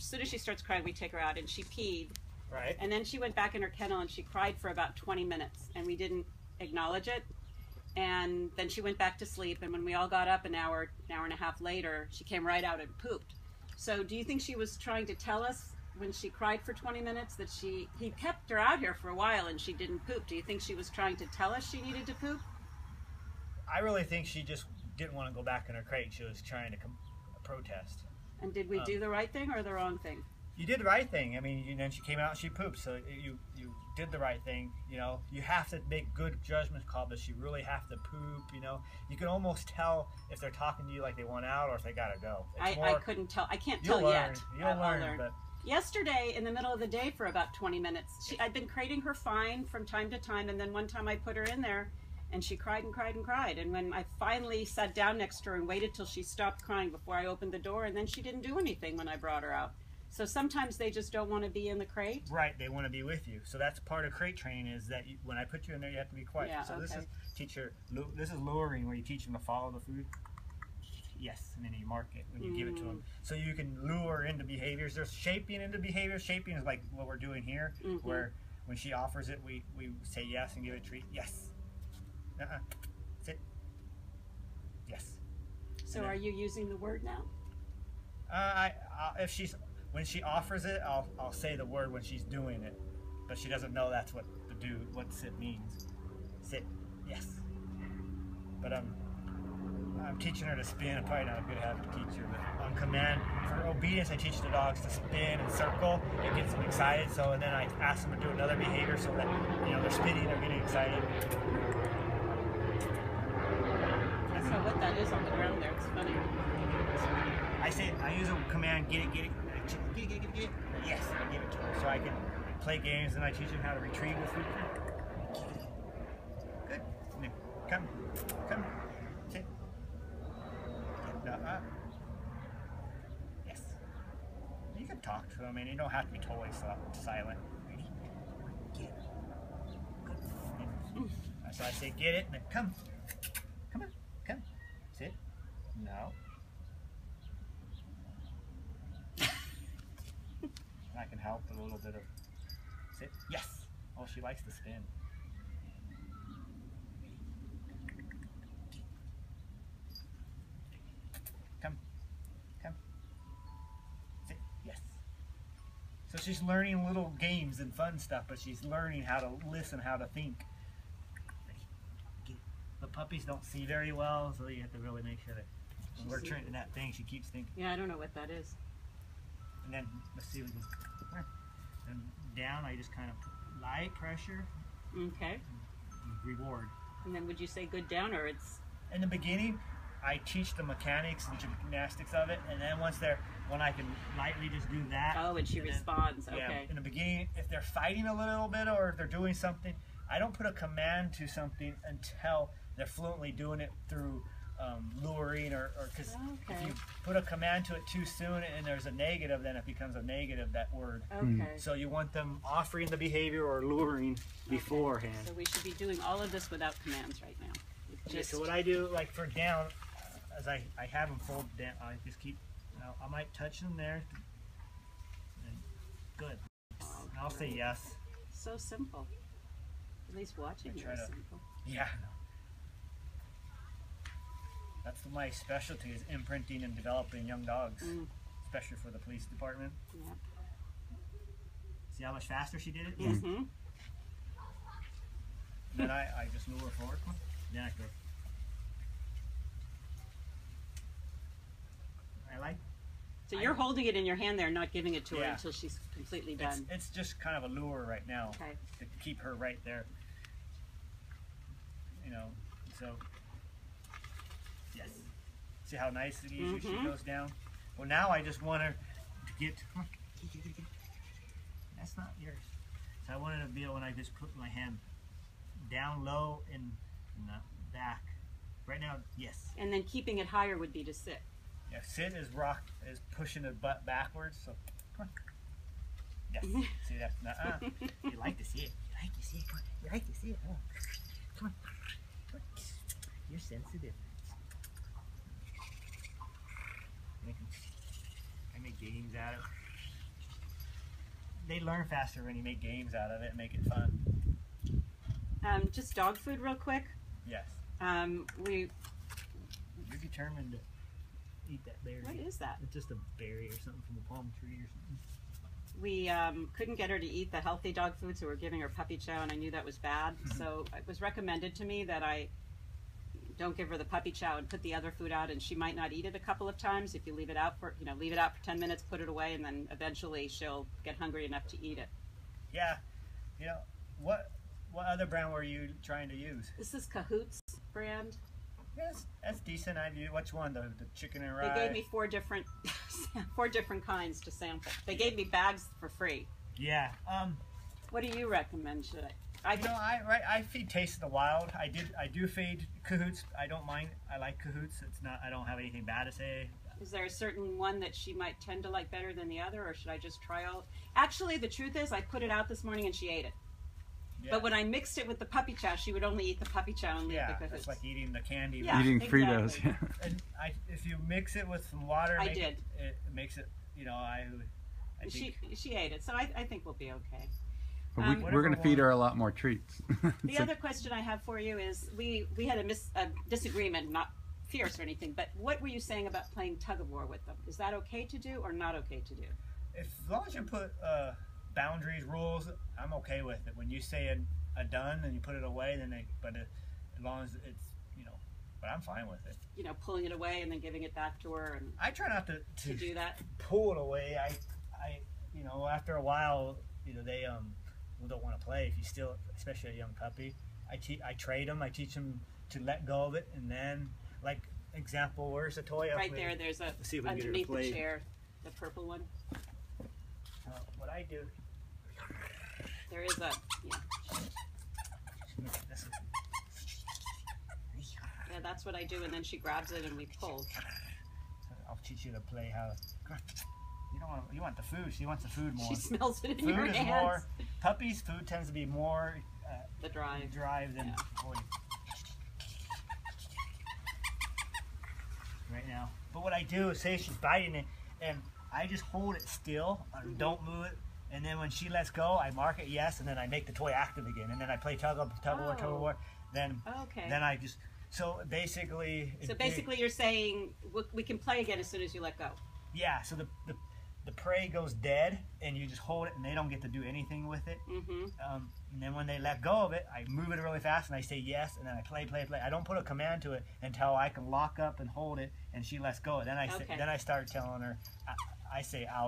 soon as she starts crying, we take her out, and she peed. Right. And then she went back in her kennel and she cried for about 20 minutes, and we didn't acknowledge it. And then she went back to sleep, and when we all got up an hour and a half later, she came right out and pooped. So do you think she was trying to tell us when she cried for 20 minutes that he kept her out here for a while and she didn't poop? Do you think she was trying to tell us she needed to poop? I really think she just didn't want to go back in her crate. She was trying to protest. And did we do the right thing or the wrong thing? You did the right thing. I mean, and then she came out and she pooped. So you did the right thing. You know, you have to make good judgment calls. Does she really have to poop? You know, you can almost tell if they're talking to you like they want out or if they gotta go. I couldn't tell. I can't tell yet. You'll learn. But yesterday, in the middle of the day for about 20 minutes, I'd been crating her fine from time to time, and then one time I put her in there, and she cried and cried and cried. And when I finally sat down next to her and waited till she stopped crying before I opened the door, and then she didn't do anything when I brought her out. So sometimes they just don't want to be in the crate. Right, they want to be with you. So that's part of crate training is that when I put you in there, you have to be quiet. Yeah, so okay. This is luring, where you teach them to follow the food. Yes, and then you mark it when you give it to them. So you can lure into behaviors. There's shaping into behaviors. Shaping is like what we're doing here, where when she offers it, we say yes and give it a treat. Yes. Sit. Yes. So are you using the word now? When she offers it, I'll say the word when she's doing it, but she doesn't know that's what sit means. Sit. Yes. But I'm teaching her to spin. I'm probably not a good habit teacher, but on command for obedience, I teach the dogs to spin and circle. It gets them excited. So and then I ask them to do another behavior so that they're spinning, they're getting excited. I don't know what that is on the ground there. It's funny. I use a command, get it. Yes, I give it to her. So I can play games and I teach them how to retrieve the food. Good. Come. Sit. Yes. You can talk to them and you don't have to be totally silent. Ready? Get it. Good. So I say get it and then come. Come on. Come. Sit. No. I can help a little bit of sit. Yes. Oh, she likes to spin. Come. Sit. Yes. So she's learning little games and fun stuff, but she's learning how to listen, how to think. The puppies don't see very well, so you have to really make sure that when we're training that thing, she keeps thinking. Yeah, I don't know what that is. And then let's see if we can. And down, I just kind of light pressure. Okay. And reward. And then would you say good down, or it's? In the beginning, I teach the mechanics and gymnastics of it, and then when I can lightly just do that. Oh, and she responds. Okay. Yeah. In the beginning, if they're fighting a little bit or if they're doing something, I don't put a command to something until they're fluently doing it through luring or because if you put a command to it too soon and there's a negative, then it becomes a negative, that word. Okay. So you want them offering the behavior or luring beforehand. So we should be doing all of this without commands right now. Okay, so what I do, like for down, as I have them fold down, I just keep, I might touch them there. And good. And I'll say yes. So simple. At least watching it is simple. Yeah. That's my specialty, is imprinting and developing young dogs, especially for the police department. Yeah. See how much faster she did it? Yes. And then I just lure forward. Then I go. So you're holding it in your hand there, not giving it to her until she's completely done. It's just kind of a lure right now to keep her right there. So yes. See how nice and easy she goes down? Well, now I just want her to get. That's not yours. So I wanted to be able, when I just put my hand down low in the back. Right now, yes. And then keeping it higher would be to sit. Yeah, sit is pushing the butt backwards. So come on. Yes. See that? You like to see it. You like to see it. Come on. You like to see it. Oh. Come on. You're sensitive. I make games out of it. they learn faster when you make games out of it and make it fun. Just dog food real quick. Yes. You're determined to eat that berry. What is that? It's just a berry or something from a palm tree or something. We couldn't get her to eat the healthy dog food, so we're giving her puppy chow, and I knew that was bad. So it was recommended to me that I don't give her the puppy chow and put the other food out, and she might not eat it a couple of times if you leave it out for 10 minutes, put it away, and then eventually she'll get hungry enough to eat it. Yeah. What other brand were you trying to use? This is Cahoots brand. Yes, that's decent. Which one? The chicken and rye? They gave me 4 different kinds to sample. They gave me bags for free. Yeah. What do you recommend? Should I? I feed Taste of the Wild. I do feed Cahoots. I don't mind. I like Cahoots. It's not. I don't have anything bad to say. Is there a certain one that she might tend to like better than the other, or should I just try all? Actually, the truth is, I put it out this morning and she ate it. Yeah. But when I mixed it with the puppy chow, she would only eat the puppy chow and leave the Cahoots. It's like eating the candy. Yeah, eating exactly. Fritos. Yeah. And if you mix it with some water, it makes it. I think she ate it, so I think we'll be okay. But we're going to feed her a lot more treats. The other question I have for you is, we had a disagreement, not fierce or anything, but what were you saying about playing tug of war with them? Is that okay to do or not okay to do? As long as you put boundaries, rules, I'm okay with it. When you say a done and you put it away, as long as it's, but I'm fine with it. Pulling it away and then giving it back to her. And I try not to do that. Pull it away. I after a while, they don't want to play. If you still, especially a young puppy, I trade them. I teach them to let go of it, and then, like example, where's the toy? Right there. There's a underneath the chair, the purple one. What I do. There is a. Yeah, that's what I do, and then she grabs it and we pull. I'll teach you to play how. You want the food. She wants the food more. She smells it in food your is hands. More. Puppies' food tends to be more. The drive. Than toys. Right now. But what I do is say she's biting it, and I just hold it still. Don't move it. And then when she lets go, I mark it yes, and then I make the toy active again. And then I play tug of war. Then I just. So basically, you're saying we can play again as soon as you let go. Yeah. So the prey goes dead, and you just hold it, and they don't get to do anything with it. And then when they let go of it, I move it really fast, and I say yes, and then I play. I don't put a command to it until I can lock up and hold it, and she lets go. Then I start telling her. I say out.